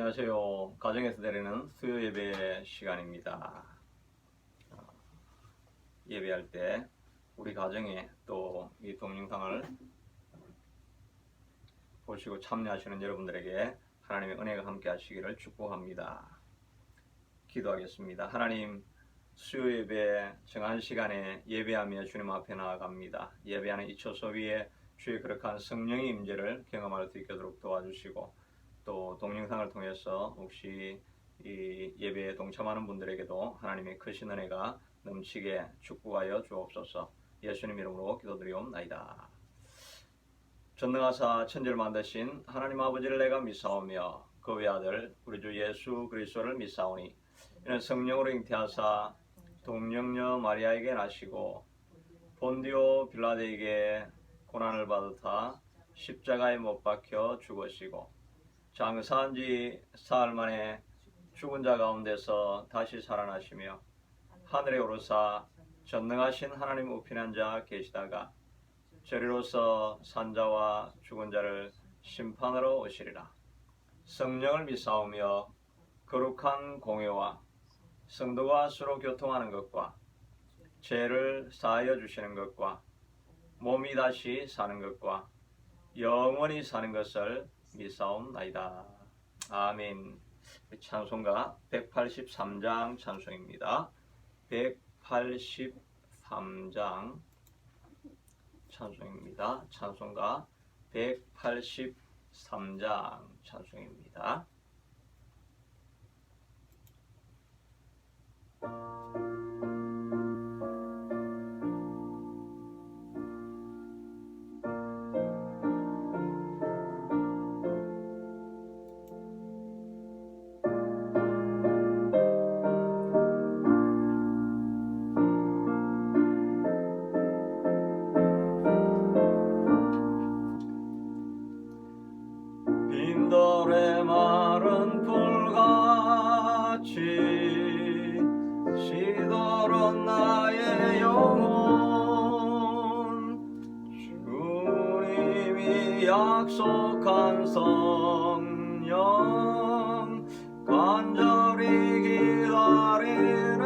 안녕하세요. 가정에서 드리는 수요 예배 시간입니다. 예배할 때 우리 가정에 또 이 동영상을 보시고 참여하시는 여러분들에게 하나님의 은혜가 함께 하시기를 축복합니다. 기도하겠습니다. 하나님, 수요 예배 정한 시간에 예배하며 주님 앞에 나아갑니다. 예배하는 이 처소 위에 주의 거룩한 성령의 임재를 경험할 수 있도록 도와주시고, 또 동영상을 통해서 혹시 이 예배에 동참하는 분들에게도 하나님의 크신 은혜가 넘치게 축복하여 주옵소서. 예수님 이름으로 기도드리옵나이다. 전능하사 천지를 만드신 하나님 아버지를 내가 믿사오며 그 외아들 우리 주 예수 그리스도를 믿사오니, 이는 성령으로 잉태하사 동정녀 마리아에게 나시고 본디오 빌라도에게 고난을 받으사 십자가에 못 박혀 죽으시고 장사한 지 사흘 만에 죽은 자 가운데서 다시 살아나시며 하늘에 오르사 전능하신 하나님 우편한 자 계시다가 저리로서 산자와 죽은 자를 심판하러 오시리라. 성령을 믿사오며 거룩한 공회와 성도가 서로 교통하는 것과 죄를 사하여 주시는 것과 몸이 다시 사는 것과 영원히 사는 것을 믿사옵나이다. 아멘. 찬송가 183장 찬송입니다. 183장 찬송입니다. 찬송가 183장 찬송입니다. 빈돌의 마른 풀같이 시도록 나의 영혼, 주님이 약속한 성령 간절히 기다리네.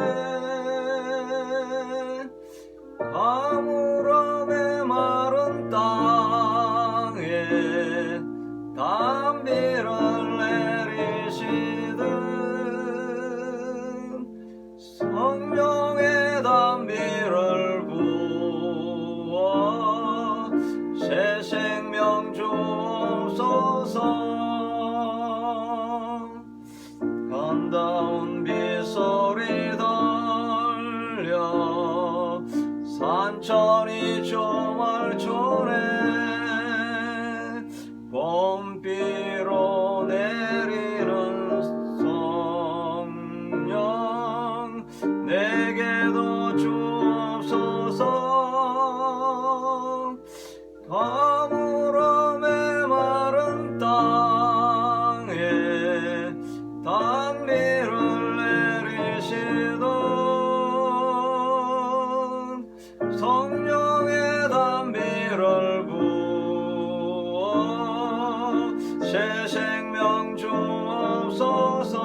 가물음에 마른 땅에 담비를 내리시듯 성령의 담비를 부어 새 생명 주옵소서. 간다운 빗소리 들려 산천이 조말조네. 봄비로 내리는 성령 내게도 주옵소서. 가물음에 마른 땅에 단비를 내리시던 성령의 단비를 부어 새 생명 주옵소서.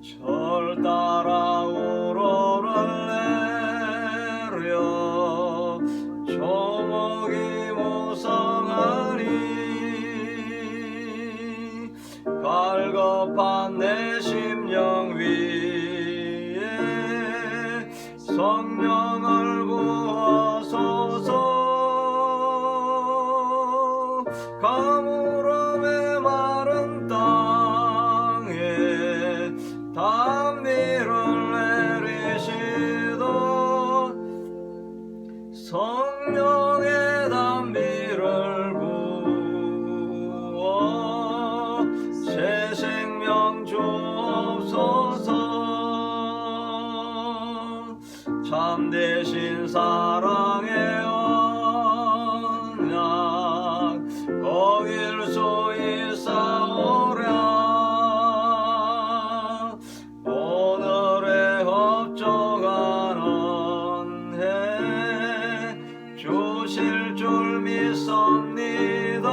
절 따라 우러를 내려 조목이 무성하니 갈급한 내 심령 위에 성령을 부어소서. 가물음에 마른 땅에 단비를 내리시던 성령의 단비를 부어 새 생명 주옵소서. 참되신 사랑의 언약 거길 수 있사오랴. 오늘의 업적한 은혜 주실 줄 믿습니다.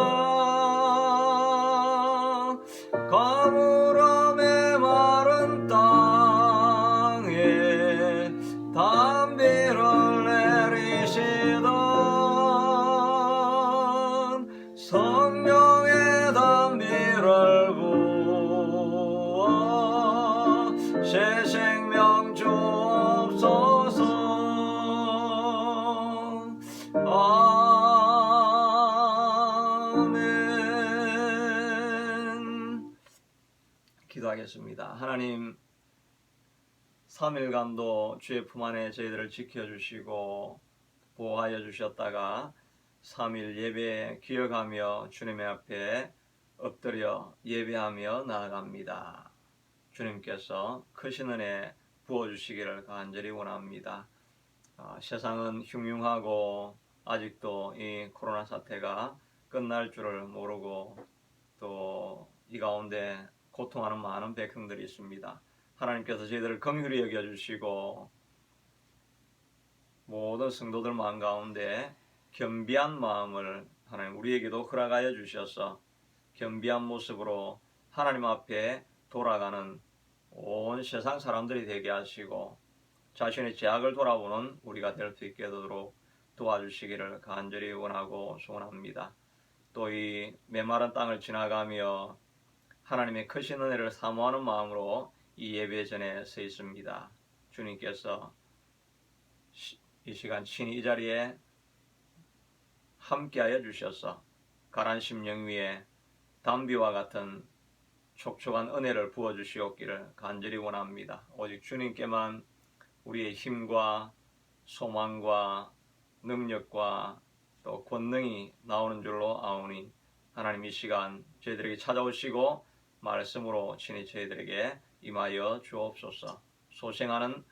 기도하겠습니다. 하나님, 3일간도 주의 품 안에 저희들을 지켜주시고 보호하여 주셨다가 3일 예배 기억하며 주님의 앞에 엎드려 예배하며 나아갑니다. 주님께서 크신 은혜 부어주시기를 간절히 원합니다. 세상은 흉흉하고 아직도 이 코로나 사태가 끝날 줄을 모르고 또 이 가운데 고통하는 많은 백성들이 있습니다. 하나님께서 저희들을 긍휼히 여겨주시고 모든 성도들 마음 가운데 겸비한 마음을 하나님 우리에게도 허락하여 주셔서 겸비한 모습으로 하나님 앞에 돌아가는 온 세상 사람들이 되게 하시고 자신의 죄악을 돌아보는 우리가 될 수 있게 되도록 도와주시기를 간절히 원하고 소원합니다. 또 이 메마른 땅을 지나가며 하나님의 크신 은혜를 사모하는 마음으로 이 예배 전에 서 있습니다. 주님께서 이 시간 친히 이 자리에 함께하여 주셔서 가란 심령 위에 담비와 같은 촉촉한 은혜를 부어주시옵기를 간절히 원합니다. 오직 주님께만 우리의 힘과 소망과 능력과 또 권능이 나오는 줄로 아오니 하나님 이 시간 저희들에게 찾아오시고 말씀으로 친히 저희들에게 임하여 주옵소서. 소생하는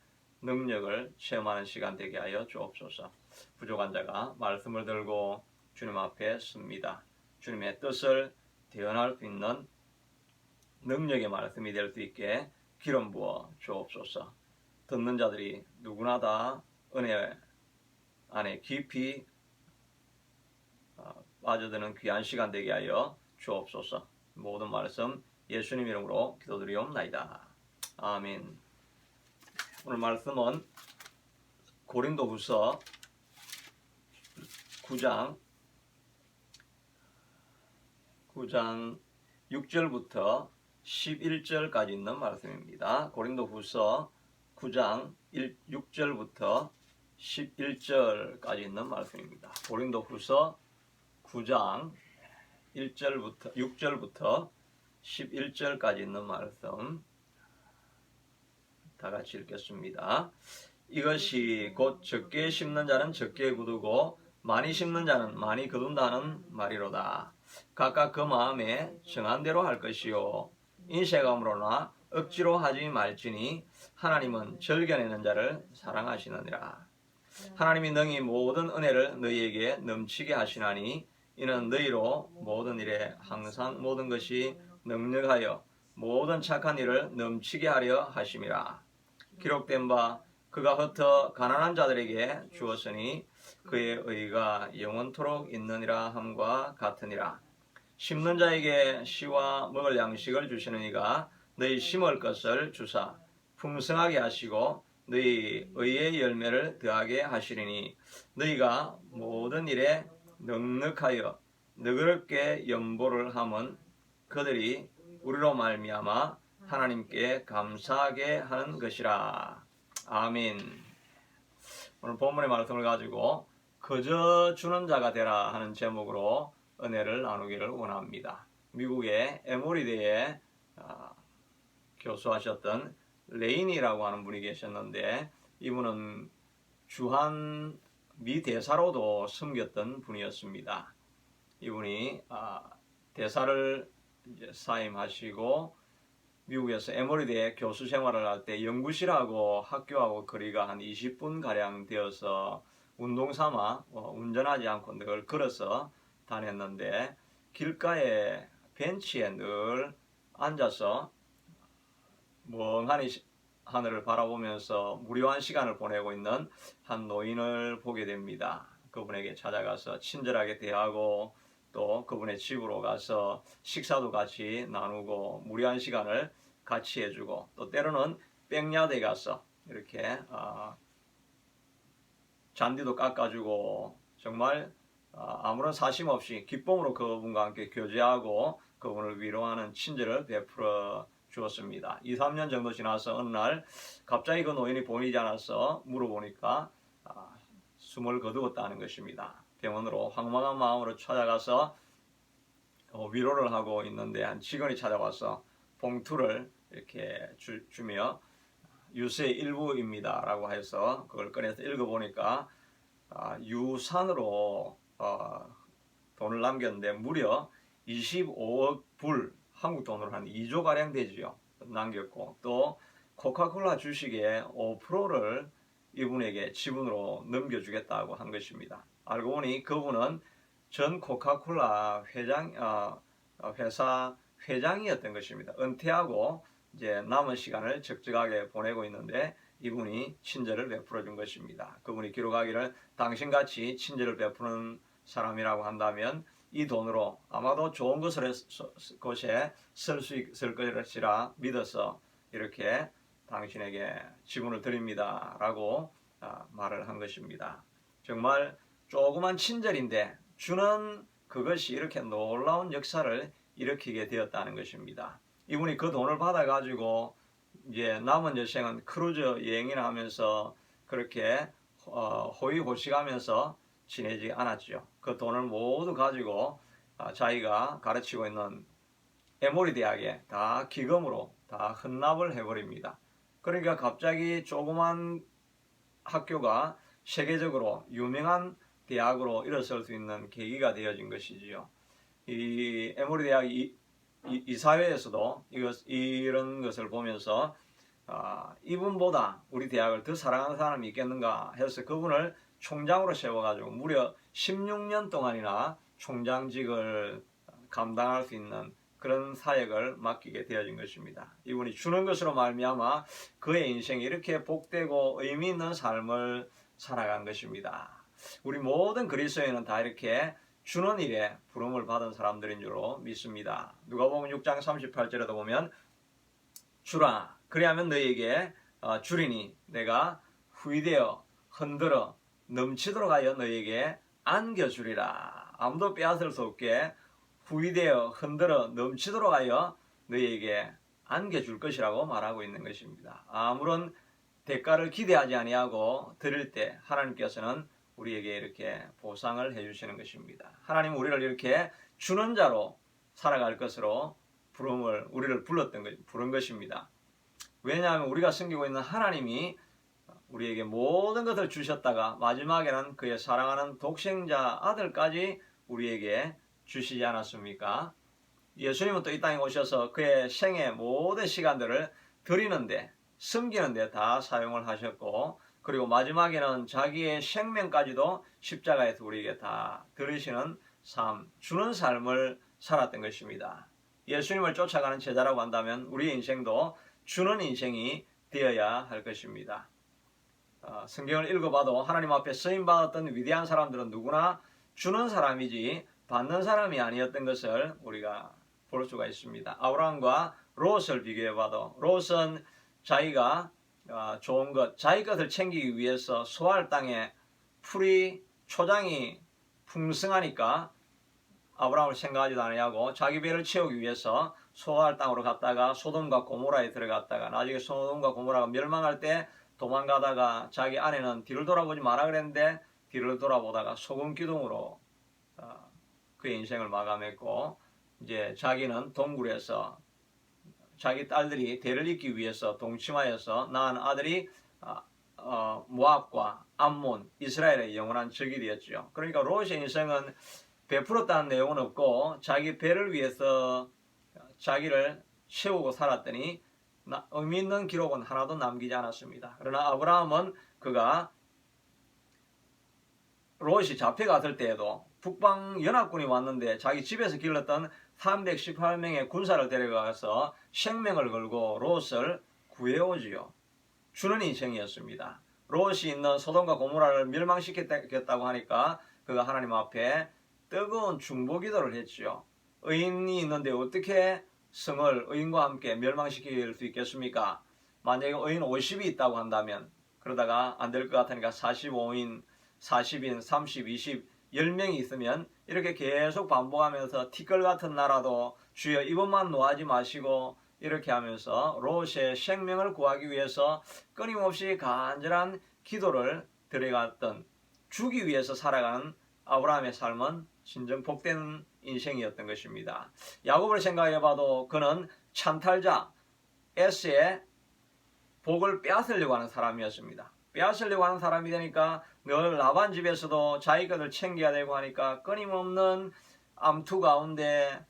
능력을 체험하는 시간 되게 하여 주옵소서. 부족한 자가 말씀을 들고 주님 앞에 섭니다. 주님의 뜻을 대언할 수 있는 능력의 말씀이 될 수 있게 기름 부어 주옵소서. 듣는 자들이 누구나 다 은혜 안에 깊이 빠져드는 귀한 시간 되게 하여 주옵소서. 모든 말씀 예수님 이름으로 기도드리옵나이다. 아멘. 오늘 말씀은 고린도후서 9장 6절부터 11절까지 있는 말씀입니다. 고린도후서 9장 6절부터 11절까지 있는 말씀입니다. 고린도후서 9장 6절부터 11절까지 있는 말씀 다 같이 읽겠습니다. 이것이 곧 적게 심는 자는 적게 거두고 많이 심는 자는 많이 거둔다는 말이로다. 각각 그 마음에 정한 대로 할 것이요 인색함으로나 억지로 하지 말지니 하나님은 절견하는 자를 사랑하시느니라. 하나님이 능히 모든 은혜를 너희에게 넘치게 하시나니 이는 너희로 모든 일에 항상 모든 것이 능력하여 모든 착한 일을 넘치게 하려 하심이라. 기록된 바 그가 흩어 가난한 자들에게 주었으니 그의 의가 영원토록 있느니라 함과 같으니라. 심는 자에게 씨와 먹을 양식을 주시는 이가 너희 심을 것을 주사 풍성하게 하시고 너희 의의 열매를 더하게 하시리니 너희가 모든 일에 넉넉하여 너그럽게 연보를 함은 그들이 우리로 말미암아 하나님께 감사하게 하는 것이라. 아멘. 오늘 본문의 말씀을 가지고 거저 주는 자가 되라 하는 제목으로 은혜를 나누기를 원합니다. 미국의 에모리대에 교수하셨던 레인이라고 하는 분이 계셨는데 이분은 주한 미 대사로도 섬겼던 분이었습니다. 이분이 대사를 이제 사임하시고 미국에서 에모리대 교수 생활을 할 때 연구실하고 학교하고 거리가 한 20분 가량 되어서 운동 삼아 운전하지 않고 늘 걸어서 다녔는데 길가에 벤치에 늘 앉아서 멍하니 하늘을 바라보면서 무료한 시간을 보내고 있는 한 노인을 보게 됩니다. 그분에게 찾아가서 친절하게 대하고 또 그분의 집으로 가서 식사도 같이 나누고 무료한 시간을 같이 해주고 또 때로는 백야대에 가서 이렇게 잔디도 깎아주고 정말 아무런 사심 없이 기쁨으로 그분과 함께 교제하고 그분을 위로하는 친절을 베풀어 주었습니다. 2, 3년 정도 지나서 어느 날 갑자기 그 노인이 보이지 않아서 물어보니까 숨을 거두었다는 것입니다. 병원으로 황망한 마음으로 찾아가서 위로를 하고 있는데 한 직원이 찾아와서 봉투를 이렇게 주며 유수의 일부입니다 라고 해서 그걸 꺼내서 읽어보니까 유산으로 돈을 남겼는데 무려 25억 불, 한국 돈으로 한 2조 가량 되지요. 남겼고 또 코카콜라 주식의 5%를 이분에게 지분으로 넘겨주겠다고 한 것입니다. 알고 보니 그분은 전 코카콜라 회사 회장이었던 것입니다. 은퇴하고 이제 남은 시간을 적적하게 보내고 있는데 이분이 친절을 베풀어 준 것입니다. 그분이 기록하기를 당신같이 친절을 베푸는 사람이라고 한다면 이 돈으로 아마도 좋은 곳에 쓸 수 있을 것이라 믿어서 이렇게 당신에게 지분을 드립니다 라고 말을 한 것입니다. 정말 조그만 친절인데 주는 그것이 이렇게 놀라운 역사를 일으키게 되었다는 것입니다. 이분이 그 돈을 받아 가지고 이제 남은 여생은 크루즈 여행이나 하면서 그렇게 호의호식하면서 지내지 않았죠. 그 돈을 모두 가지고 자기가 가르치고 있는 에모리 대학에 다 기금으로 다 헌납을 해버립니다. 그러니까 갑자기 조그만 학교가 세계적으로 유명한 대학으로 일어설 수 있는 계기가 되어진 것이지요. 이 에모리 대학 이 사회에서도 이런 것을 보면서 이분보다 우리 대학을 더 사랑하는 사람이 있겠는가 해서 그분을 총장으로 세워가지고 무려 16년 동안이나 총장직을 감당할 수 있는 그런 사역을 맡기게 되어진 것입니다. 이분이 주는 것으로 말미암아 그의 인생이 이렇게 복되고 의미 있는 삶을 살아간 것입니다. 우리 모든 그리스도인은 다 이렇게 주는 일에 부름을 받은 사람들인 줄로 믿습니다. 누가복음 6장 38절에도 보면 주라 그리하면 너희에게 주리니 내가 후이되어 흔들어 넘치도록 하여 너희에게 안겨주리라. 아무도 빼앗을 수 없게 후이되어 흔들어 넘치도록 하여 너희에게 안겨줄 것이라고 말하고 있는 것입니다. 아무런 대가를 기대하지 아니하고 드릴 때 하나님께서는 우리에게 이렇게 보상을 해주시는 것입니다. 하나님은 우리를 이렇게 주는 자로 살아갈 것으로 우리를 부른 것입니다. 왜냐하면 우리가 섬기고 있는 하나님이 우리에게 모든 것을 주셨다가 마지막에는 그의 사랑하는 독생자 아들까지 우리에게 주시지 않았습니까? 예수님은 또 이 땅에 오셔서 그의 생애 모든 시간들을 드리는데 섬기는데 다 사용을 하셨고 그리고 마지막에는 자기의 생명까지도 십자가에서 우리에게 다 들으시는 삶, 주는 삶을 살았던 것입니다. 예수님을 쫓아가는 제자라고 한다면 우리의 인생도 주는 인생이 되어야 할 것입니다. 성경을 읽어봐도 하나님 앞에 쓰임받았던 위대한 사람들은 누구나 주는 사람이지 받는 사람이 아니었던 것을 우리가 볼 수가 있습니다. 아브라함과 롯을 비교해봐도 롯은 자기가 좋은 것, 자기 것을 챙기기 위해서 소알 땅에 초장이 풍성하니까 아브라함을 생각하지도 않으려고 자기 배를 채우기 위해서 소알 땅으로 갔다가 소돔과 고모라에 들어갔다가 나중에 소돔과 고모라가 멸망할 때 도망가다가 자기 아내는 뒤를 돌아보지 마라 그랬는데 뒤를 돌아보다가 소금 기둥으로 그의 인생을 마감했고 이제 자기는 동굴에서 자기 딸들이 대를 잇기 위해서 동침하여서 낳은 아들이 모압과 암몬, 이스라엘의 영원한 적이 되었죠. 그러니까 롯의 인생은 베풀었다는 내용은 없고 자기 배를 위해서 자기를 채우고 살았더니 의미 있는 기록은 하나도 남기지 않았습니다. 그러나 아브라함은 그가 롯이 잡혀갔을 때에도 북방 연합군이 왔는데 자기 집에서 길렀던 318명의 군사를 데려가서 생명을 걸고 롯을 구해오지요. 주는 인생이었습니다. 롯이 있는 소돔과 고모라를 멸망시켰다고 하니까 그가 하나님 앞에 뜨거운 중보기도를 했지요. 의인이 있는데 어떻게 성을 의인과 함께 멸망시킬 수 있겠습니까? 만약에 의인 50이 있다고 한다면 그러다가 안 될 것 같으니까 45인, 40인, 30, 20, 10명이 있으면 이렇게 계속 반복하면서 티끌 같은 나라도 주여 이번만 놓아지 마시고 이렇게 하면서 롯의 생명을 구하기 위해서 끊임없이 간절한 기도를 드려갔던 주기 위해서 살아가는 아브라함의 삶은 진정 복된 인생이었던 것입니다. 야곱을 생각해봐도 그는 찬탈자, 에서의 복을 빼앗으려고 하는 사람이었습니다. 빼앗으려고 하는 사람이 되니까 늘 라반 집에서도 자기 것을 챙겨야 되고 하니까 끊임없는 암투 가운데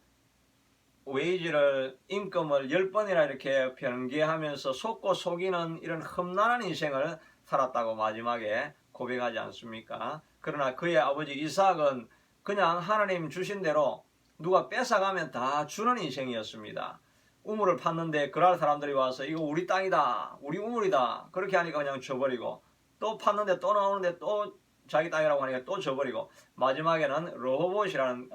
웨이지를 임금을 10번이나 이렇게 변개하면서 속고 속이는 이런 험난한 인생을 살았다고 마지막에 고백하지 않습니까? 그러나 그의 아버지 이삭은 그냥 하나님 주신 대로 누가 뺏어가면 다 주는 인생이었습니다. 우물을 팠는데 그럴 사람들이 와서 이거 우리 땅이다, 우리 우물이다 그렇게 하니까 그냥 줘버리고, 또 팠는데 또 나오는데 또 자기 땅이라고 하니까 또 줘버리고, 마지막에는 르호봇이라는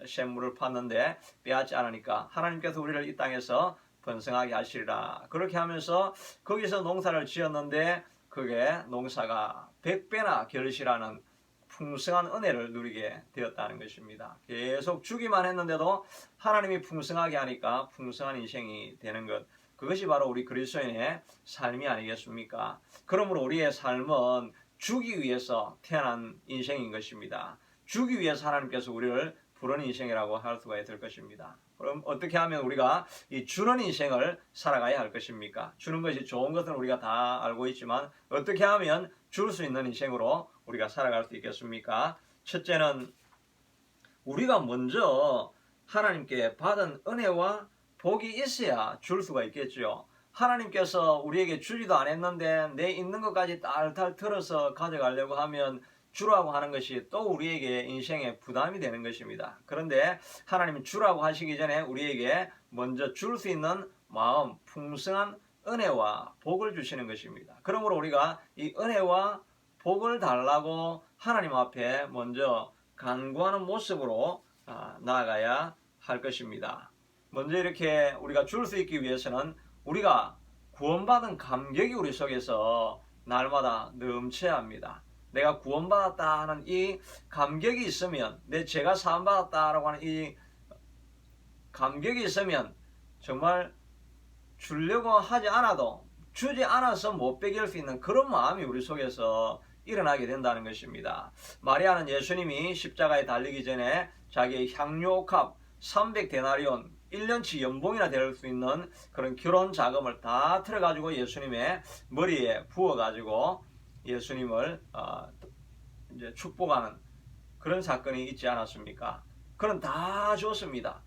샘물을 팠는데 빼앗지 않으니까 하나님께서 우리를 이 땅에서 번성하게 하시리라 그렇게 하면서 거기서 농사를 지었는데 그게 농사가 100배나 결실하는 풍성한 은혜를 누리게 되었다는 것입니다. 계속 주기만 했는데도 하나님이 풍성하게 하니까 풍성한 인생이 되는 것, 그것이 바로 우리 그리스도인의 삶이 아니겠습니까? 그러므로 우리의 삶은 주기 위해서 태어난 인생인 것입니다. 주기 위해서 하나님께서 우리를 부른 인생이라고 할 수가 있을 것입니다. 그럼 어떻게 하면 우리가 이 주는 인생을 살아가야 할 것입니까? 주는 것이 좋은 것은 우리가 다 알고 있지만 어떻게 하면 줄 수 있는 인생으로 우리가 살아갈 수 있겠습니까? 첫째는 우리가 먼저 하나님께 받은 은혜와 복이 있어야 줄 수가 있겠죠. 하나님께서 우리에게 주지도 않았는데 내 있는 것까지 딸딸 털어서 가져가려고 하면 주라고 하는 것이 또 우리에게 인생의 부담이 되는 것입니다. 그런데 하나님은 주라고 하시기 전에 우리에게 먼저 줄 수 있는 마음, 풍성한 은혜와 복을 주시는 것입니다. 그러므로 우리가 이 은혜와 복을 달라고 하나님 앞에 먼저 간구하는 모습으로 나아가야 할 것입니다. 먼저 이렇게 우리가 줄 수 있기 위해서는 우리가 구원받은 감격이 우리 속에서 날마다 넘쳐야 합니다. 내가 구원받았다 하는 이 감격이 있으면, 내 죄가 사함받았다라고 하는 이 감격이 있으면 정말 주려고 하지 않아도 주지 않아서 못 베길 수 있는 그런 마음이 우리 속에서 일어나게 된다는 것입니다. 마리아는 예수님이 십자가에 달리기 전에 자기의 향료값 300데나리온 1년치 연봉이나 될 수 있는 그런 결혼 자금을 다 틀어가지고 예수님의 머리에 부어가지고 예수님을 이제 축복하는 그런 사건이 있지 않았습니까? 그런 다 줬습니다.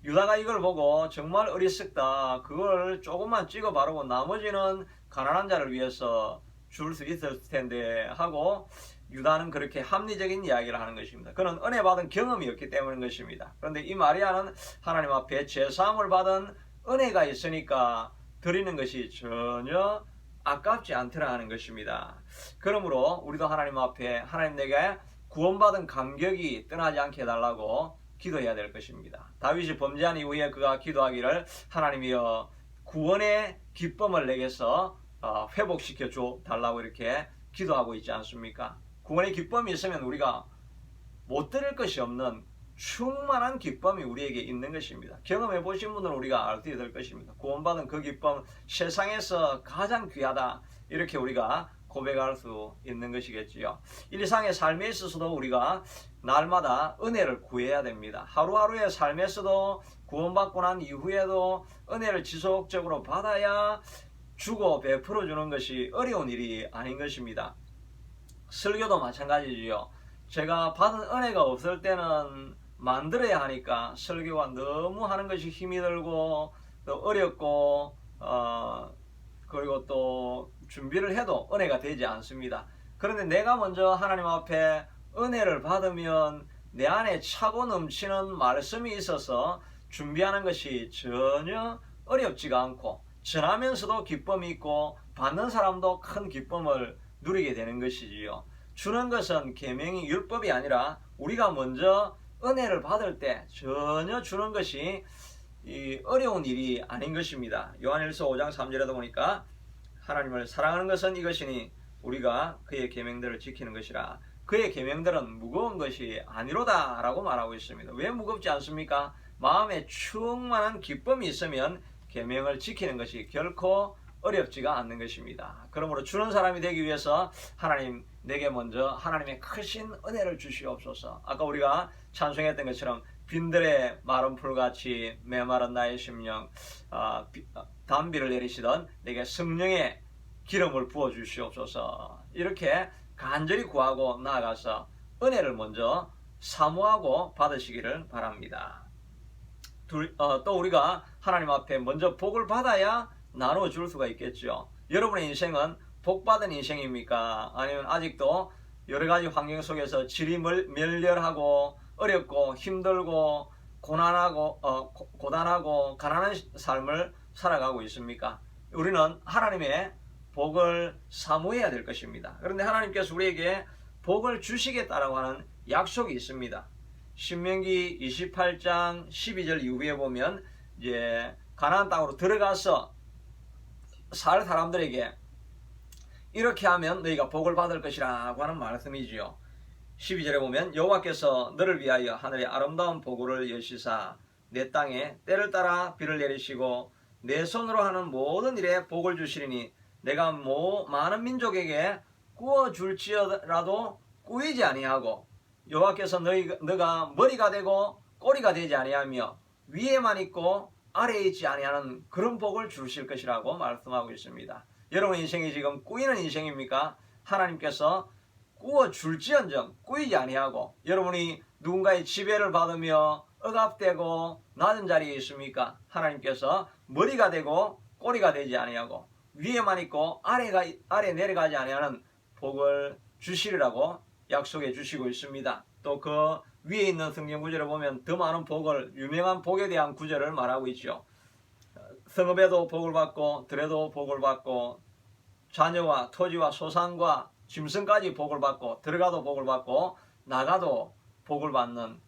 유다가 이걸 보고 정말 어리석다, 그걸 조금만 찍어 바르고 나머지는 가난한 자를 위해서 줄 수 있을 텐데 하고, 유다는 그렇게 합리적인 이야기를 하는 것입니다. 그는 은혜 받은 경험이 없기 때문인 것입니다. 그런데 이 마리아는 하나님 앞에 제사함을 받은 은혜가 있으니까 드리는 것이 전혀 아깝지 않더라 하는 것입니다. 그러므로 우리도 하나님 앞에 하나님 내게 구원받은 감격이 떠나지 않게 해달라고 기도해야 될 것입니다. 다윗이 범죄한 이후에 그가 기도하기를 하나님이여 구원의 기쁨을 내게서 회복시켜 줘 달라고 이렇게 기도하고 있지 않습니까? 구원의 기쁨이 있으면 우리가 못 드릴 것이 없는 충만한 기쁨이 우리에게 있는 것입니다. 경험해 보신 분들은 우리가 알 수 있을 것입니다. 구원받은 그 기쁨 세상에서 가장 귀하다, 이렇게 우리가 고백할 수 있는 것이겠지요. 일상의 삶에 있어서도 우리가 날마다 은혜를 구해야 됩니다. 하루하루의 삶에서도 구원받고 난 이후에도 은혜를 지속적으로 받아야 주고 베풀어 주는 것이 어려운 일이 아닌 것입니다. 설교도 마찬가지지요. 제가 받은 은혜가 없을 때는 만들어야 하니까 설교가 너무 하는 것이 힘이 들고 또 어렵고 그리고 또 준비를 해도 은혜가 되지 않습니다. 그런데 내가 먼저 하나님 앞에 은혜를 받으면 내 안에 차고 넘치는 말씀이 있어서 준비하는 것이 전혀 어렵지가 않고, 전하면서도 기쁨이 있고 받는 사람도 큰 기쁨을 누리게 되는 것이지요. 주는 것은 계명이 율법이 아니라 우리가 먼저 은혜를 받을 때 전혀 주는 것이 어려운 일이 아닌 것입니다. 요한일서 5장 3절에도 보니까 하나님을 사랑하는 것은 이것이니 우리가 그의 계명들을 지키는 것이라. 그의 계명들은 무거운 것이 아니로다 라고 말하고 있습니다. 왜 무겁지 않습니까? 마음에 충만한 기쁨이 있으면 계명을 지키는 것이 결코 어렵지가 않는 것입니다. 그러므로 주는 사람이 되기 위해서 하나님 내게 먼저 하나님의 크신 은혜를 주시옵소서. 아까 우리가 찬송했던 것처럼 빈들의 마른 풀같이 메마른 나의 심령, 단비를 내리시던 내게 성령의 기름을 부어 주시옵소서. 이렇게 간절히 구하고 나아가서 은혜를 먼저 사모하고 받으시기를 바랍니다. 또 우리가 하나님 앞에 먼저 복을 받아야 나눠줄 수가 있겠죠. 여러분의 인생은 복받은 인생입니까? 아니면 아직도 여러가지 환경 속에서 질이 멸렬하고 어렵고 힘들고 고단하고 가난한 삶을 살아가고 있습니까? 우리는 하나님의 복을 사모해야 될 것입니다. 그런데 하나님께서 우리에게 복을 주시겠다라고 하는 약속이 있습니다. 신명기 28장 12절 이후에 보면 이제 가나안 땅으로 들어가서 살 사람들에게 이렇게 하면 너희가 복을 받을 것이라고 하는 말씀이지요. 12절에 보면 여호와께서 너를 위하여 하늘의 아름다운 보고를 여시사 내 땅에 때를 따라 비를 내리시고 내 손으로 하는 모든 일에 복을 주시리니 내가 많은 민족에게 구워줄지어라도 꾸이지 아니하고 여호와께서 너가 머리가 되고 꼬리가 되지 아니하며 위에만 있고 아래에 있지 아니하는 그런 복을 주실 것이라고 말씀하고 있습니다. 여러분 인생이 지금 꾸이는 인생입니까? 하나님께서 구워줄지언정 꾸이지 아니하고 여러분이 누군가의 지배를 받으며 억압되고 낮은 자리에 있습니까? 하나님께서 머리가 되고 꼬리가 되지 아니하고 위에만 있고 아래 내려가지 아니하는 복을 주시리라고 약속해 주시고 있습니다. 또 그 위에 있는 성경 구절을 보면 더 많은 복을, 유명한 복에 대한 구절을 말하고 있죠. 성읍에도 복을 받고 들에도 복을 받고 자녀와 토지와 소산과 짐승까지 복을 받고 들어가도 복을 받고 나가도 복을 받는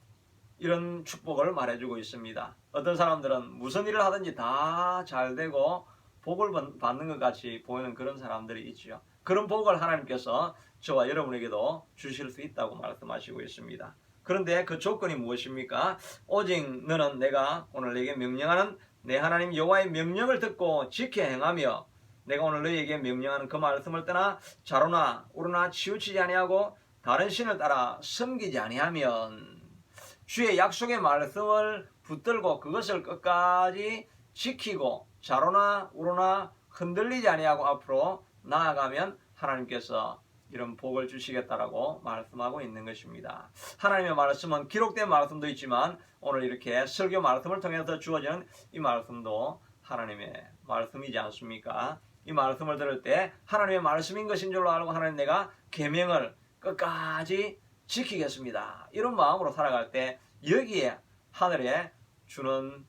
이런 축복을 말해주고 있습니다. 어떤 사람들은 무슨 일을 하든지 다 잘되고 복을 받는 것 같이 보이는 그런 사람들이 있죠. 그런 복을 하나님께서 저와 여러분에게도 주실 수 있다고 말씀하시고 있습니다. 그런데 그 조건이 무엇입니까? 오직 너는 내가 오늘 내게 명령하는 내 하나님 여호와의 명령을 듣고 지켜 행하며 내가 오늘 너희에게 명령하는 그 말씀을 떠나 좌로나 우로나 치우치지 아니하고 다른 신을 따라 섬기지 아니하면 주의 약속의 말씀을 붙들고 그것을 끝까지 지키고 좌로나 우로나 흔들리지 아니하고 앞으로 나아가면 하나님께서 이런 복을 주시겠다라고 말씀하고 있는 것입니다. 하나님의 말씀은 기록된 말씀도 있지만 오늘 이렇게 설교 말씀을 통해서 주어지는 이 말씀도 하나님의 말씀이지 않습니까? 이 말씀을 들을 때 하나님의 말씀인 것인 줄로 알고 하나님 내가 계명을 끝까지 지키겠습니다. 이런 마음으로 살아갈 때 여기에 하늘에 주는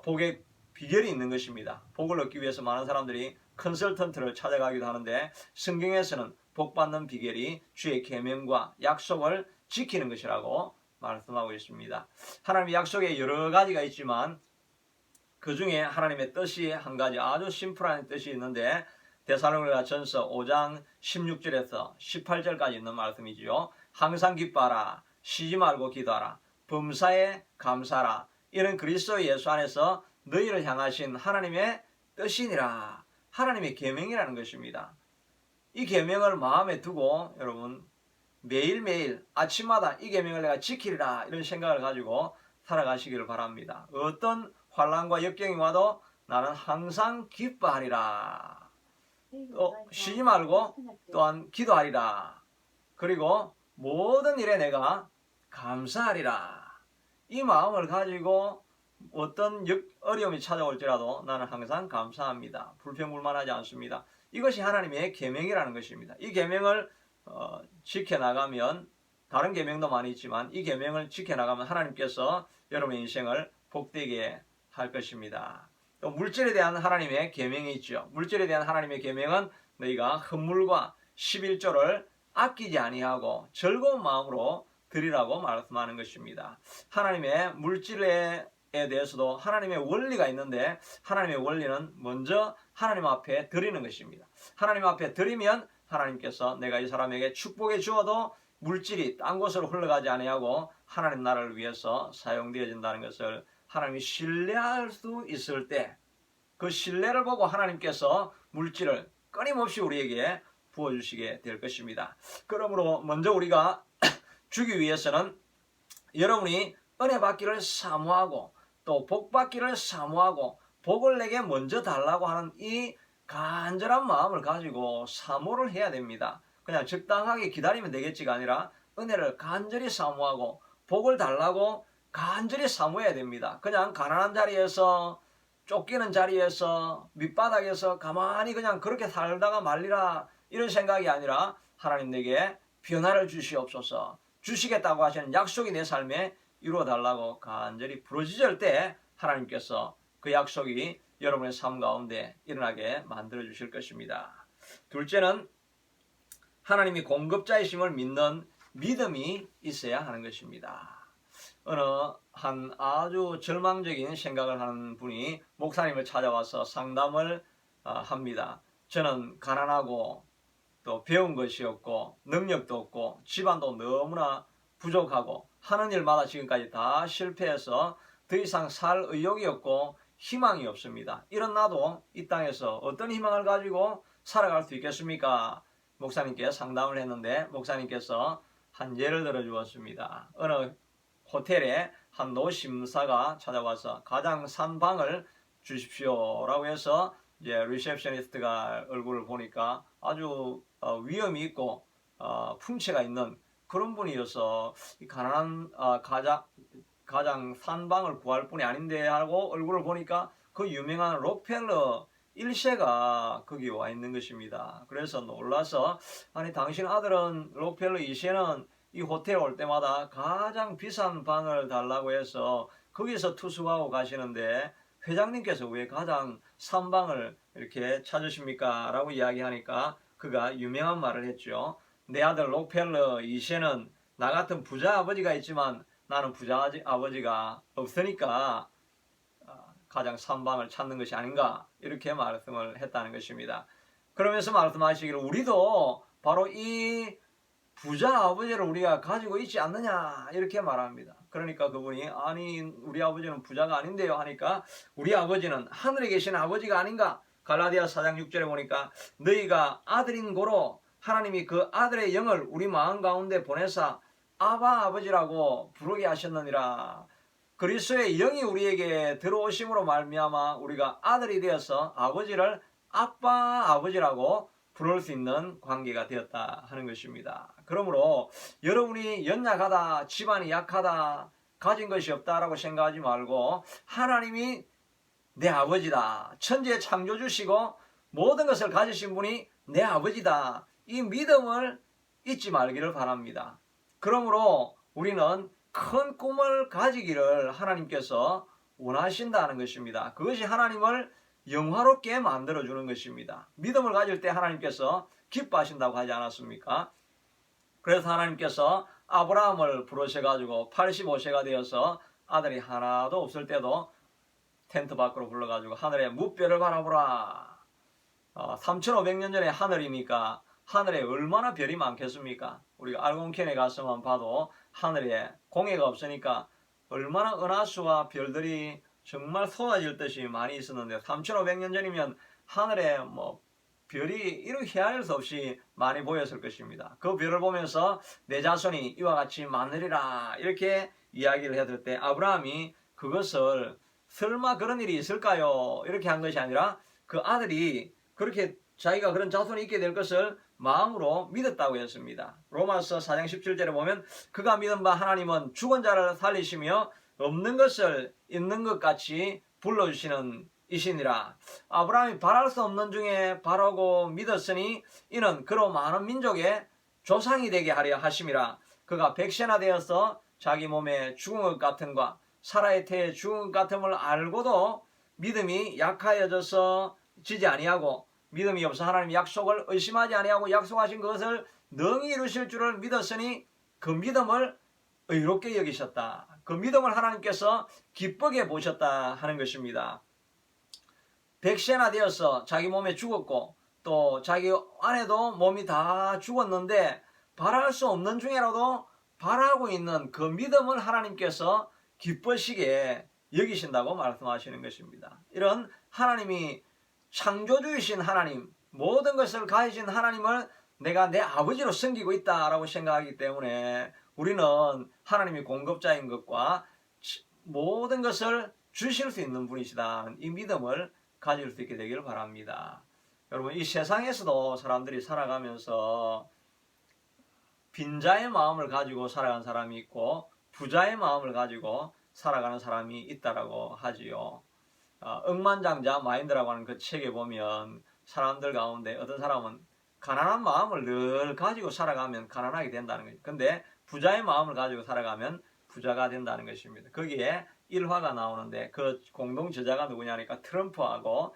복의 비결이 있는 것입니다. 복을 얻기 위해서 많은 사람들이 컨설턴트를 찾아가기도 하는데 성경에서는 복받는 비결이 주의 계명과 약속을 지키는 것이라고 말씀하고 있습니다. 하나님의 약속에 여러 가지가 있지만 그 중에 하나님의 뜻이 한 가지 아주 심플한 뜻이 있는데 데살로니가 전서 5장 16절에서 18절까지 있는 말씀이지요. 항상 기뻐하라, 쉬지 말고 기도하라, 범사에 감사하라. 이는 그리스도 예수 안에서 너희를 향하신 하나님의 뜻이니라. 하나님의 계명이라는 것입니다. 이 계명을 마음에 두고 여러분 매일매일 아침마다 이 계명을 내가 지키리라 이런 생각을 가지고 살아가시기를 바랍니다. 어떤 환난과 역경이 와도 나는 항상 기뻐하리라. 또 쉬지 말고 또한 기도하리라. 그리고 모든 일에 내가 감사하리라. 이 마음을 가지고 어떤 어려움이 찾아올지라도 나는 항상 감사합니다. 불평불만하지 않습니다. 이것이 하나님의 계명이라는 것입니다. 이 계명을 지켜나가면 다른 계명도 많이 있지만 이 계명을 지켜나가면 하나님께서 여러분의 인생을 복되게 할 것입니다. 또 물질에 대한 하나님의 계명이 있죠. 물질에 대한 하나님의 계명은 너희가 헌물과 11조를 아끼지 아니하고 즐거운 마음으로 드리라고 말씀하는 것입니다. 하나님의 물질에 대해서도 하나님의 원리가 있는데 하나님의 원리는 먼저 하나님 앞에 드리는 것입니다. 하나님 앞에 드리면 하나님께서 내가 이 사람에게 축복해 주어도 물질이 딴 곳으로 흘러가지 아니하고 하나님 나라를 위해서 사용되어진다는 것을 하나님이 신뢰할 수 있을 때 그 신뢰를 보고 하나님께서 물질을 끊임없이 우리에게 부어주시게 될 것입니다. 그러므로 먼저 우리가 주기 위해서는 여러분이 은혜 받기를 사모하고 또 복 받기를 사모하고 복을 내게 먼저 달라고 하는 이 간절한 마음을 가지고 사모를 해야 됩니다. 그냥 적당하게 기다리면 되겠지가 아니라 은혜를 간절히 사모하고 복을 달라고 간절히 사모해야 됩니다. 그냥 가난한 자리에서 쫓기는 자리에서 밑바닥에서 가만히 그냥 그렇게 살다가 말리라 이런 생각이 아니라 하나님 내게 변화를 주시옵소서, 주시겠다고 하시는 약속이 내 삶에 이루어달라고 간절히 부르짖을 때 하나님께서 그 약속이 여러분의 삶 가운데 일어나게 만들어 주실 것입니다. 둘째는 하나님이 공급자이심을 믿는 믿음이 있어야 하는 것입니다. 어느 한 아주 절망적인 생각을 하는 분이 목사님을 찾아와서 상담을 합니다. 저는 가난하고 또 배운 것이 없고 능력도 없고 집안도 너무나 부족하고 하는 일마다 지금까지 다 실패해서 더 이상 살 의욕이 없고 희망이 없습니다. 이런 나도 이 땅에서 어떤 희망을 가지고 살아갈 수 있겠습니까? 목사님께 상담을 했는데 목사님께서 한 예를 들어 주었습니다. 어느 호텔에 한 노심사가 찾아와서 가장 싼 방을 주십시오라고 해서 이제 리셉셔니스트가 얼굴을 보니까 아주 위엄이 있고 풍채가 있는 그런 분이어서 가난한 가장 싼 방을 구할 뿐이 아닌데 하고 얼굴을 보니까 그 유명한 록펠러 1세가 거기 와 있는 것입니다. 그래서 놀라서 아니 당신 아들은 록펠러 2세는 이 호텔 올 때마다 가장 비싼 방을 달라고 해서 거기서 투숙하고 가시는데 회장님께서 왜 가장 싼 방을 이렇게 찾으십니까? 라고 이야기하니까 그가 유명한 말을 했죠. 내 아들 록펠러 2세는 나 같은 부자 아버지가 있지만 나는 부자 아버지가 없으니까 가장 싼 방을 찾는 것이 아닌가 이렇게 말씀을 했다는 것입니다. 그러면서 말씀하시기를 우리도 바로 이 부자 아버지를 우리가 가지고 있지 않느냐 이렇게 말합니다. 그러니까 그분이 아니 우리 아버지는 부자가 아닌데요 하니까 우리 아버지는 하늘에 계신 아버지가 아닌가. 갈라디아 4장 6절에 보니까 너희가 아들인 고로 하나님이 그 아들의 영을 우리 마음 가운데 보내사 아바 아버지라고 부르게 하셨느니라. 그리스도의 영이 우리에게 들어오심으로 말미암아 우리가 아들이 되어서 아버지를 아빠 아버지라고 부를 수 있는 관계가 되었다 하는 것입니다. 그러므로 여러분이 연약하다, 집안이 약하다, 가진 것이 없다라고 생각하지 말고 하나님이 내 아버지다, 천지의 창조주시고 모든 것을 가지신 분이 내 아버지다, 이 믿음을 잊지 말기를 바랍니다. 그러므로 우리는 큰 꿈을 가지기를 하나님께서 원하신다는 것입니다. 그것이 하나님을 영화롭게 만들어주는 것입니다. 믿음을 가질 때 하나님께서 기뻐하신다고 하지 않았습니까? 그래서 하나님께서 아브라함을 부르셔가지고 85세가 되어서 아들이 하나도 없을 때도 텐트 밖으로 불러가지고 하늘의 무별을 바라보라. 3500년 전에 하늘이니까 하늘에 얼마나 별이 많겠습니까? 우리가 알곤캔에 가서만 봐도 하늘에 공해가 없으니까 얼마나 은하수와 별들이 정말 쏟아질 듯이 많이 있었는데 3500년 전이면 하늘에 별이 이렇게 헤아릴 수 없이 많이 보였을 것입니다. 그 별을 보면서 내 자손이 이와 같이 많으리라 이렇게 이야기를 해줄 때 아브라함이 그것을 설마 그런 일이 있을까요? 이렇게 한 것이 아니라 그 아들이 그렇게 자기가 그런 자손이 있게 될 것을 마음으로 믿었다고 했습니다. 로마서 4장 17절에 보면 그가 믿은 바 하나님은 죽은 자를 살리시며 없는 것을 있는 것 같이 불러주시는 이시니라. 아브라함이 바랄 수 없는 중에 바라고 믿었으니 이는 그로 많은 민족의 조상이 되게 하려 하심이라. 그가 백세나 되어서 자기 몸에 죽은 것 같음과 사라의 태에 죽은 것 같음을 알고도 믿음이 약하여져서 지지 아니하고 믿음이 없어 하나님 약속을 의심하지 아니하고 약속하신 것을 능히 이루실 줄을 믿었으니 그 믿음을 의롭게 여기셨다. 그 믿음을 하나님께서 기쁘게 보셨다 하는 것입니다. 백세나 되어서 자기 몸에 죽었고 또 자기 아내도 몸이 다 죽었는데 바랄 수 없는 중에라도 바라고 있는 그 믿음을 하나님께서 기쁘시게 여기신다고 말씀하시는 것입니다. 이런 하나님이 창조주이신 하나님, 모든 것을 가지신 하나님을 내가 내 아버지로 섬기고 있다라고 생각하기 때문에 우리는 하나님이 공급자인 것과 모든 것을 주실 수 있는 분이시다. 이 믿음을 가질 수 있게 되기를 바랍니다. 여러분, 이 세상에서도 사람들이 살아가면서 빈자의 마음을 가지고 살아가는 사람이 있고 부자의 마음을 가지고 살아가는 사람이 있다라고 하지요. 억만장자 마인드라고 하는 그 책에 보면 사람들 가운데 어떤 사람은 가난한 마음을 늘 가지고 살아가면 가난하게 된다는 거죠. 근데 부자의 마음을 가지고 살아가면 부자가 된다는 것입니다. 거기에 일화가 나오는데 그 공동 저자가 누구냐니까 트럼프하고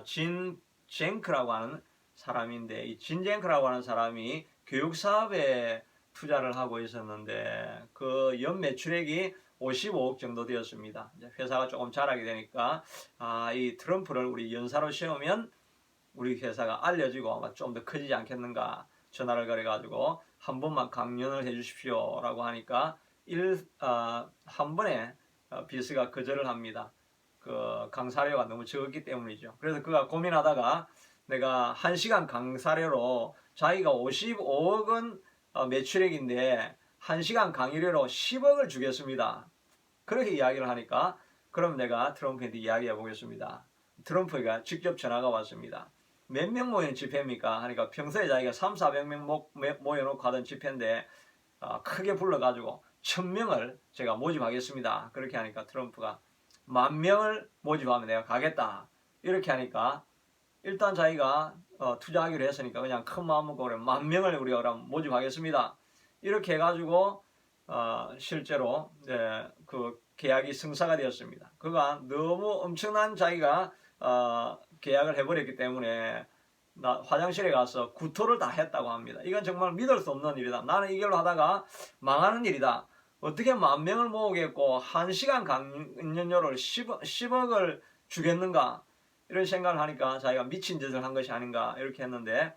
진 젠크라고 하는 사람인데, 이 진 젠크라고 하는 사람이 교육 사업에 투자를 하고 있었는데 그 연 매출액이 55억 정도 되었습니다. 이제 회사가 조금 자라게 되니까 이 트럼프를 우리 연사로 세우면 우리 회사가 알려지고 아마 좀 더 커지지 않겠는가 전화를 걸어가지고 한 번만 강연을 해주십시오 라고 하니까 한 번에 비스가 거절을 합니다. 그 강사료가 너무 적었기 때문이죠. 그래서 그가 고민하다가 내가 1시간 강사료로 자기가 55억은 매출액인데 1시간 강의료로 10억을 주겠습니다. 그렇게 이야기를 하니까 그럼 내가 트럼프한테 이야기해 보겠습니다. 트럼프가 직접 전화가 왔습니다. 몇 명 모이는 집회입니까? 하니까 평소에 자기가 300~400명 모여놓고 하던 집회인데 크게 불러가지고 1000명을 제가 모집하겠습니다. 그렇게 하니까 트럼프가 10,000명을 모집하면 내가 가겠다. 이렇게 하니까 일단 자기가 투자하기로 했으니까 그냥 큰 마음 먹고 그래 10,000명을 우리가 그럼 모집하겠습니다. 이렇게 해가지고 실제로 그 계약이 성사가 되었습니다. 그가 너무 엄청난 자기가 계약을 해버렸기 때문에 화장실에 가서 구토를 다 했다고 합니다. 이건 정말 믿을 수 없는 일이다. 나는 이 길로 하다가 망하는 일이다. 어떻게 10,000명을 모으겠고 1시간 강연료를 10억을 주겠는가, 이런 생각을 하니까 자기가 미친 짓을 한 것이 아닌가 이렇게 했는데,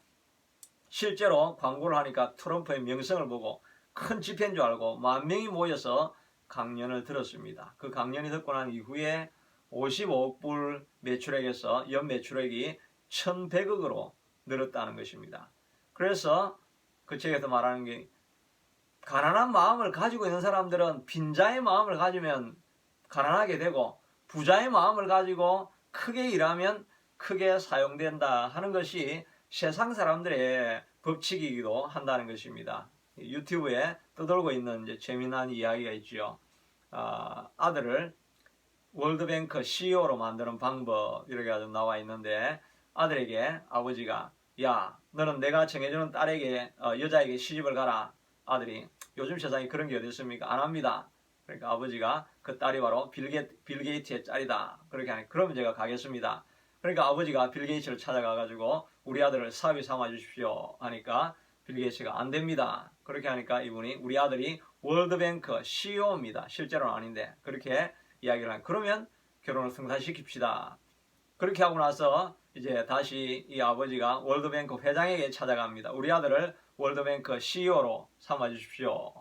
실제로 광고를 하니까 트럼프의 명성을 보고 큰 집회인 줄 알고 10,000명이 모여서 강연을 들었습니다. 그 강연이 듣고 난 이후에 55억 불 매출액에서 연 매출액이 1,100억으로 늘었다는 것입니다. 그래서 그 책에서 말하는 게, 가난한 마음을 가지고 있는 사람들은 빈자의 마음을 가지면 가난하게 되고 부자의 마음을 가지고 크게 일하면 크게 사용된다 하는 것이 세상 사람들의 법칙이기도 한다는 것입니다. 유튜브에 떠돌고 있는 이제 재미난 이야기가 있죠. 아들을 월드뱅크 CEO로 만드는 방법 이렇게 가지고 나와 있는데, 아들에게 아버지가 야, 너는 내가 정해주는 딸에게 여자에게 시집을 가라. 아들이 요즘 세상에 그런 게 어디 있습니까? 안 합니다. 그러니까 아버지가 그 딸이 바로 빌 게이츠의 딸이다. 그렇게 하니까 그러면 제가 가겠습니다. 그러니까 아버지가 빌 게이츠를 찾아가 가지고 우리 아들을 사위 삼아 주십시오 하니까 빌 게이츠가 안 됩니다. 그렇게 하니까 이분이 우리 아들이 월드뱅크 CEO입니다. 실제로는 아닌데 그렇게 이야기를 하니까 그러면 결혼을 성사시킵시다. 그렇게 하고 나서 이제 다시 이 아버지가 월드뱅크 회장에게 찾아갑니다. 우리 아들을 월드뱅크 CEO로 삼아 주십시오.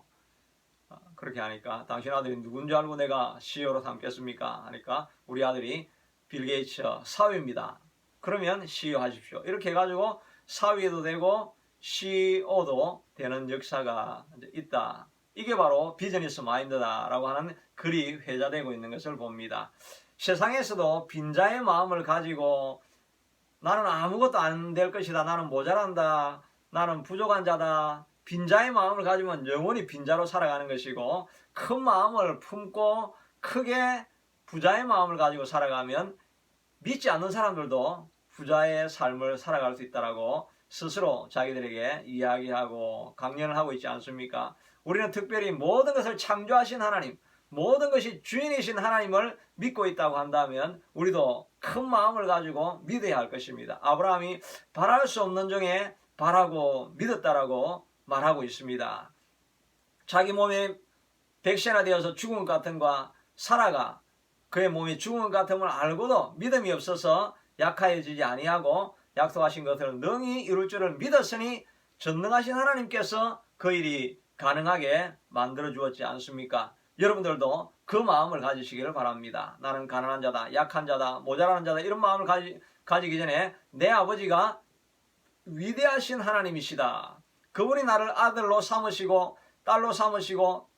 그렇게 하니까 당신 아들이 누군지 알고 내가 CEO로 삼겠습니까? 하니까 우리 아들이 빌 게이츠 사위입니다. 그러면 CEO 하십시오. 이렇게 해가지고 사위도 되고 CEO도 되는 역사가 있다. 이게 바로 비즈니스 마인드다라고 하는 글이 회자되고 있는 것을 봅니다. 세상에서도 빈자의 마음을 가지고 나는 아무것도 안 될 것이다. 나는 모자란다. 나는 부족한 자다. 빈자의 마음을 가지면 영원히 빈자로 살아가는 것이고, 큰 마음을 품고 크게 부자의 마음을 가지고 살아가면 믿지 않는 사람들도 부자의 삶을 살아갈 수 있다라고 스스로 자기들에게 이야기하고 강연을 하고 있지 않습니까? 우리는 특별히 모든 것을 창조하신 하나님, 모든 것이 주인이신 하나님을 믿고 있다고 한다면 우리도 큰 마음을 가지고 믿어야 할 것입니다. 아브라함이 바랄 수 없는 중에 바라고 믿었다라고 말하고 있습니다. 자기 몸에 백세나 되어서 죽은 것 같은과 사라가 그의 몸이 죽은 것 같음을 알고도 믿음이 없어서 약하여지지 아니하고 약속하신 것을 능히 이룰 줄을 믿었으니 전능하신 하나님께서 그 일이 가능하게 만들어 주었지 않습니까? 여러분들도 그 마음을 가지시기를 바랍니다. 나는 가난한 자다, 약한 자다, 모자라는 자다, 이런 마음을 가지기 전에 내 아버지가 위대하신 하나님이시다. 그분이 나를 아들로 삼으시고 딸로 삼으시고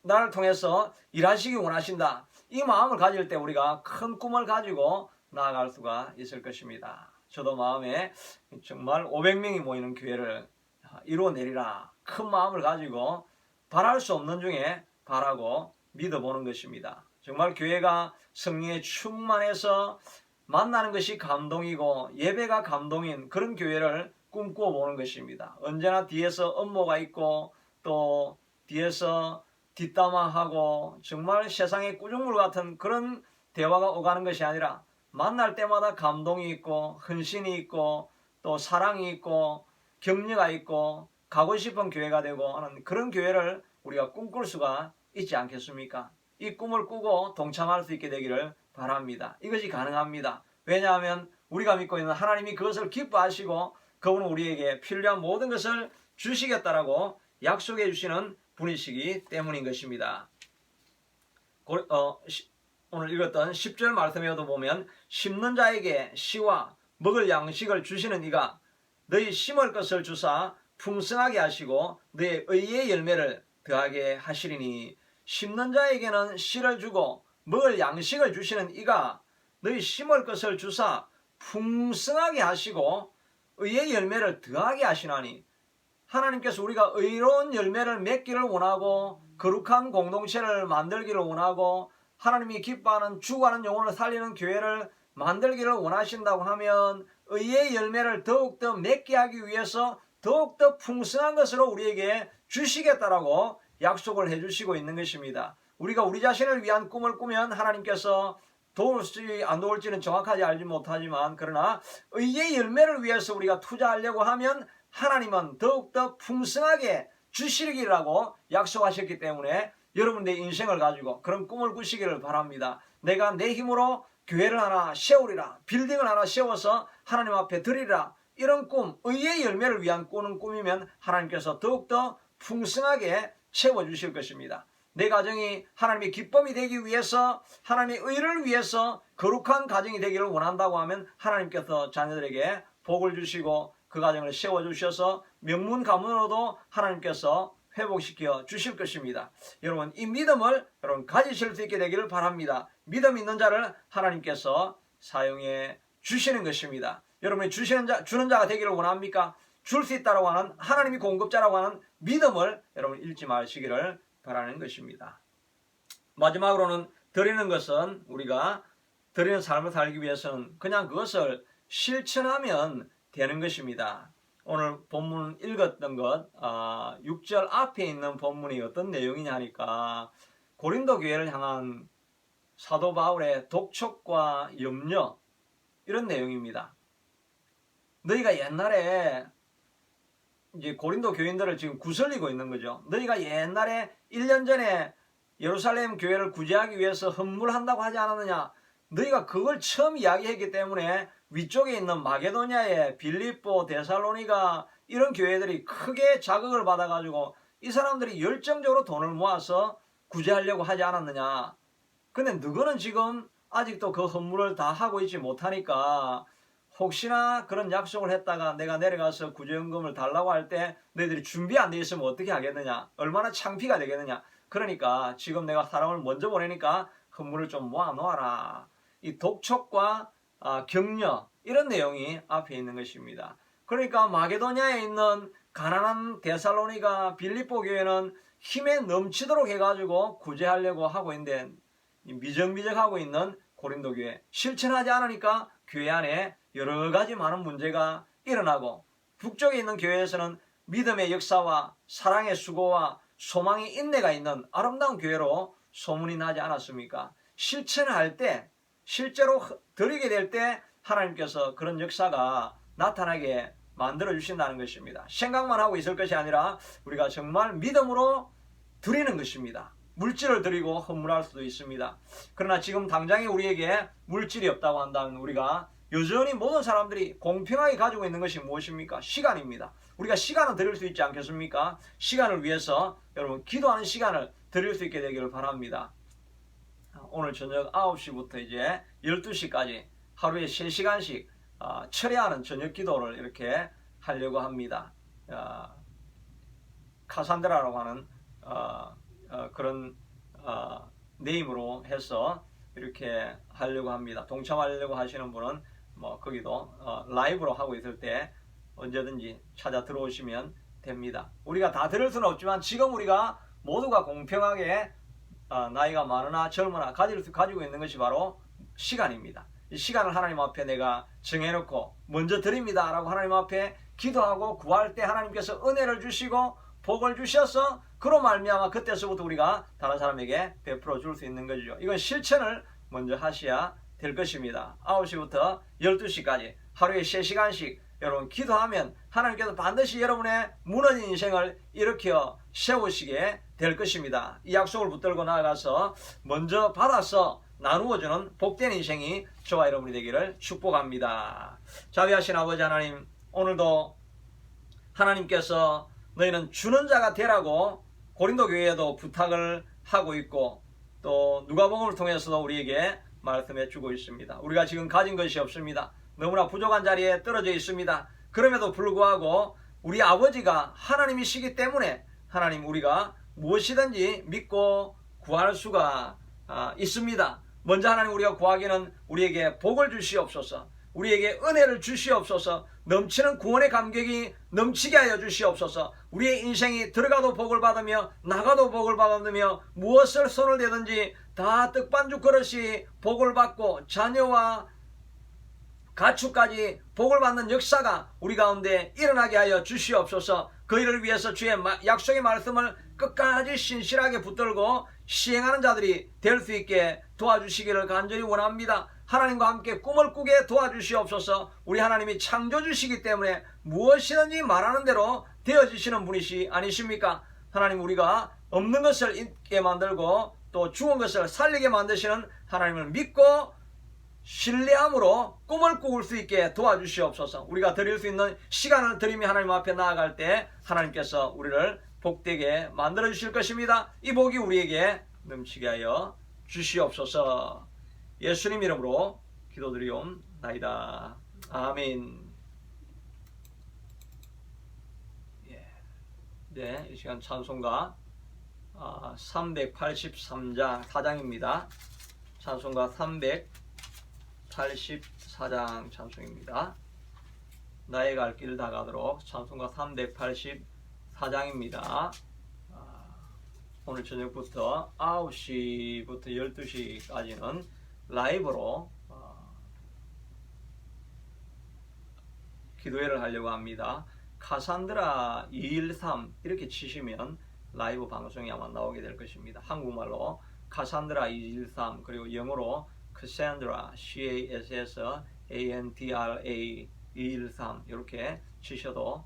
나를 통해서 일하시기 원하신다. 이 마음을 가질 때 우리가 큰 꿈을 가지고 나아갈 수가 있을 것입니다. 저도 마음에 정말 500명이 모이는 교회를 이루어내리라 큰 마음을 가지고 바랄 수 없는 중에 바라고 믿어보는 것입니다. 정말 교회가 성령에 충만해서 만나는 것이 감동이고 예배가 감동인 그런 교회를 꿈꾸어 보는 것입니다. 언제나 뒤에서 업무가 있고 또 뒤에서 뒷담화하고 정말 세상의 꾸중물 같은 그런 대화가 오가는 것이 아니라 만날 때마다 감동이 있고 헌신이 있고 또 사랑이 있고 격려가 있고 가고 싶은 교회가 되고 하는 그런 교회를 우리가 꿈꿀 수가 있지 않겠습니까? 이 꿈을 꾸고 동참할 수 있게 되기를 바랍니다. 이것이 가능합니다. 왜냐하면 우리가 믿고 있는 하나님이 그것을 기뻐하시고 그분은 우리에게 필요한 모든 것을 주시겠다라고 약속해 주시는 분이시기 때문인 것입니다. 오늘 읽었던 10절 말씀에도 보면 심는 자에게 씨와 먹을 양식을 주시는 이가 너희 심을 것을 주사 풍성하게 하시고 너희 의의 열매를 더하게 하시리니 심는 자에게는 씨를 주고 먹을 양식을 주시는 이가 너희 심을 것을 주사 풍성하게 하시고 의의 열매를 더하게 하시나니 하나님께서 우리가 의로운 열매를 맺기를 원하고 거룩한 공동체를 만들기를 원하고 하나님이 기뻐하는 죽어가는 영혼을 살리는 교회를 만들기를 원하신다고 하면 의의 열매를 더욱더 맺게 하기 위해서 더욱더 풍성한 것으로 우리에게 주시겠다라고 약속을 해주시고 있는 것입니다. 우리가 우리 자신을 위한 꿈을 꾸면 하나님께서 도울지 안 도울지는 정확하게 알지 못하지만 그러나 의의 열매를 위해서 우리가 투자하려고 하면 하나님은 더욱더 풍성하게 주시기라고 약속하셨기 때문에 여러분 내 인생을 가지고 그런 꿈을 꾸시기를 바랍니다. 내가 내 힘으로 교회를 하나 세우리라, 빌딩을 하나 세워서 하나님 앞에 드리리라, 이런 꿈, 의의 열매를 위한 꿈이면 하나님께서 더욱더 풍성하게 채워주실 것입니다. 내 가정이 하나님의 기쁨이 되기 위해서 하나님의 의를 위해서 거룩한 가정이 되기를 원한다고 하면 하나님께서 자녀들에게 복을 주시고 그 가정을 세워주셔서 명문 가문으로도 하나님께서 회복시켜 주실 것입니다. 여러분 이 믿음을 여러분 가지실 수 있게 되기를 바랍니다. 믿음 있는 자를 하나님께서 사용해 주시는 것입니다. 여러분이 주는 자가 되기를 원합니까? 줄 수 있다고 하는 하나님이 공급자라고 하는 믿음을 여러분 잃지 마시기를 바라는 것입니다. 마지막으로는 드리는 것은 우리가 드리는 삶을 살기 위해서는 그냥 그것을 실천하면 되는 것입니다. 오늘 본문 읽었던 것 6절 앞에 있는 본문이 어떤 내용이냐 하니까 고린도 교회를 향한 사도 바울의 독촉과 염려 이런 내용입니다. 너희가 옛날에 이제 고린도 교인들을 지금 구슬리고 있는 거죠. 너희가 옛날에 1년 전에 예루살렘 교회를 구제하기 위해서 헌물한다고 하지 않았느냐. 너희가 그걸 처음 이야기했기 때문에 위쪽에 있는 마게도냐의 빌립보, 데살로니가 이런 교회들이 크게 자극을 받아가지고 이 사람들이 열정적으로 돈을 모아서 구제하려고 하지 않았느냐. 근데 너희는 지금 아직도 그 헌물을 다 하고 있지 못하니까 혹시나 그런 약속을 했다가 내가 내려가서 구제연금을 달라고 할 때 너희들이 준비 안 돼 있으면 어떻게 하겠느냐. 얼마나 창피가 되겠느냐. 그러니까 지금 내가 사람을 먼저 보내니까 헌물을 좀 모아 놓아라. 이 독촉과 격려 이런 내용이 앞에 있는 것입니다. 그러니까 마게도냐에 있는 가난한 데살로니가 빌립보 교회는 힘에 넘치도록 해가지고 구제하려고 하고 있는데 미적미적하고 있는 고린도 교회 실천하지 않으니까 교회 안에 여러 가지 많은 문제가 일어나고 북쪽에 있는 교회에서는 믿음의 역사와 사랑의 수고와 소망의 인내가 있는 아름다운 교회로 소문이 나지 않았습니까? 실천할 때 실제로 드리게 될 때 하나님께서 그런 역사가 나타나게 만들어 주신다는 것입니다. 생각만 하고 있을 것이 아니라 우리가 정말 믿음으로 드리는 것입니다. 물질을 드리고 헌물할 수도 있습니다. 그러나 지금 당장에 우리에게 물질이 없다고 한다면 우리가 여전히 모든 사람들이 공평하게 가지고 있는 것이 무엇입니까? 시간입니다. 우리가 시간을 드릴 수 있지 않겠습니까? 시간을 위해서 여러분 기도하는 시간을 드릴 수 있게 되기를 바랍니다. 오늘 저녁 9시부터 이제 12시까지 하루에 3시간씩 철야하는 저녁 기도를 이렇게 하려고 합니다. 카산드라라고 하는 그런 네임으로 해서 이렇게 하려고 합니다. 동참하려고 하시는 분은 뭐 거기도 라이브로 하고 있을 때 언제든지 찾아 들어오시면 됩니다. 우리가 다 들을 수는 없지만 지금 우리가 모두가 공평하게 나이가 많으나 젊으나 가지고 있는 것이 바로 시간입니다. 이 시간을 하나님 앞에 내가 정해놓고 먼저 드립니다 라고 하나님 앞에 기도하고 구할 때 하나님께서 은혜를 주시고 복을 주셔서 그로 말미암아 그때서부터 우리가 다른 사람에게 베풀어 줄 수 있는 거죠. 이건 실천을 먼저 하셔야 될 것입니다. 9시부터 12시까지 하루에 3시간씩 여러분 기도하면 하나님께서 반드시 여러분의 무너진 인생을 일으켜 세우시게 될 것입니다. 이 약속을 붙들고 나아가서 먼저 받아서 나누어주는 복된 인생이 저와 여러분이 되기를 축복합니다. 자비하신 아버지 하나님, 오늘도 하나님께서 너희는 주는 자가 되라고 고린도 교회에도 부탁을 하고 있고 또 누가복음을 통해서도 우리에게 말씀해 주고 있습니다. 우리가 지금 가진 것이 없습니다. 너무나 부족한 자리에 떨어져 있습니다. 그럼에도 불구하고 우리 아버지가 하나님이시기 때문에 하나님 우리가 무엇이든지 믿고 구할 수가 있습니다. 먼저 하나님 우리가 구하기는 우리에게 복을 주시옵소서, 우리에게 은혜를 주시옵소서, 넘치는 구원의 감격이 넘치게 하여 주시옵소서. 우리의 인생이 들어가도 복을 받으며 나가도 복을 받으며 무엇을 손을 대든지 다 떡반죽 그릇이 복을 받고 자녀와 가축까지 복을 받는 역사가 우리 가운데 일어나게 하여 주시옵소서. 그 일을 위해서 주의 약속의 말씀을 끝까지 신실하게 붙들고 시행하는 자들이 될 수 있게 도와주시기를 간절히 원합니다. 하나님과 함께 꿈을 꾸게 도와주시옵소서. 우리 하나님이 창조주시기 때문에 무엇이든지 말하는 대로 되어지시는 분이시 아니십니까? 하나님, 우리가 없는 것을 있게 만들고 또 죽은 것을 살리게 만드시는 하나님을 믿고 신뢰함으로 꿈을 꾸을 수 있게 도와주시옵소서. 우리가 드릴 수 있는 시간을 드리며 하나님 앞에 나아갈 때 하나님께서 우리를 복되게 만들어 주실 것입니다. 이 복이 우리에게 넘치게 하여 주시옵소서. 예수님 이름으로 기도드리옵나이다. 아멘. 네, 이 시간 찬송가 383장 4장입니다. 찬송가 384장 찬송입니다. 나의 갈 길 다가도록 찬송가 384장입니다. 오늘 저녁부터 9시부터 12시까지는 라이브로 기도회를 하려고 합니다. 카산드라 213 이렇게 치시면 라이브 방송이 아마 나오게 될 것입니다. 한국말로 카산드라 213 그리고 영어로 카산드라 CASSANDRA 213 이렇게 치셔도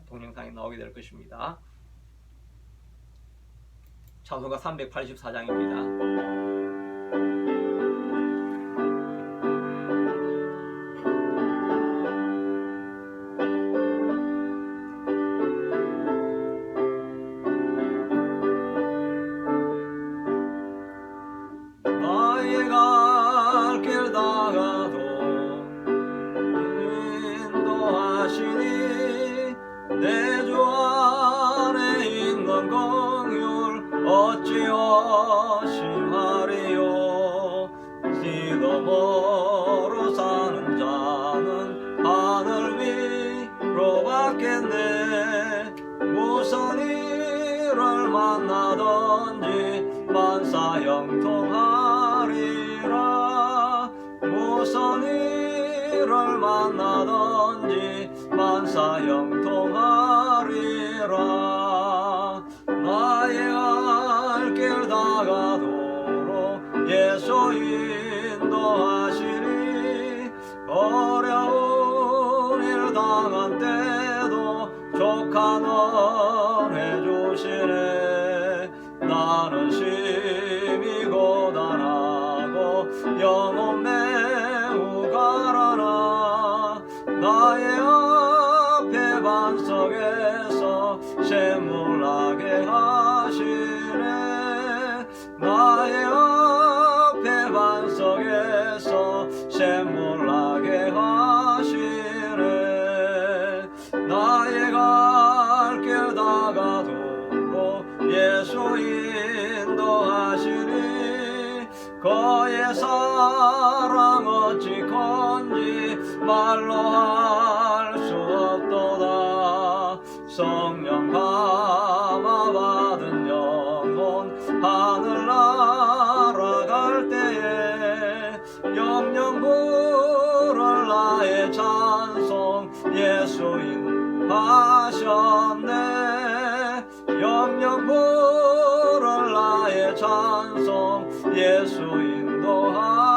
동영상이 나오게 될 것입니다. 찬송가 384장입니다. 내 주 안에 있는 긍휼 어찌 심하리요. 시덤으로 사는 자는 하늘 위로 받겠네. 무슨 일을 만나든지 만사 형통하리라. 무슨 일을 만나든지 만사 형통하리라. 나의 갈 길 다가도록 예수 인도하시리. 어려운 일 당한 때도 족한 은혜 주시네. 나는 심히 고단하고 영혼 매우 가라나. 나의 앞에 반석에서 샘물나게 하시네. 나의 앞에 반석에서 샘물나게 하시네. 나의 갈 길 다가도록 예수 사랑 어찌 건지 말로 할 수 없도다. 성령 감화 받은 영혼 하늘 날아갈 때에 영영 부를 나의 찬송 예수 인하셨네. 영영 부를 나의 찬송 예수 인도하셨네.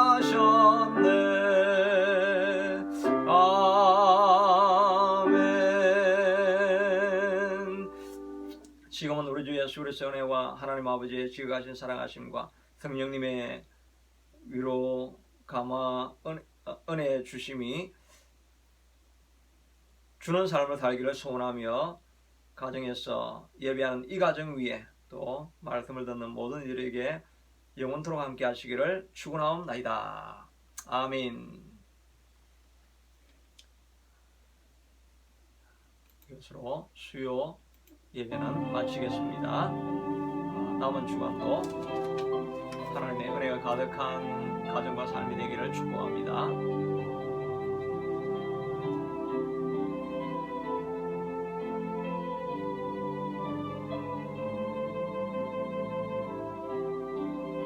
아멘. 지금은 우리 주 예수 그리스도의 은혜와 하나님 아버지의 지극하신 사랑하심과 성령님의 위로 감화 은혜 주심이 주는 삶을 살기를 소원하며 가정에서 예배하는 이 가정 위에 또 말씀을 듣는 모든 이들에게 영원토록 함께 하시기를 축원하옵나이다. 아멘. 이것으로 수요 예배는 마치겠습니다. 남은 주간도 하나님의 은혜가 가득한 가정과 삶이 되기를 축복합니다.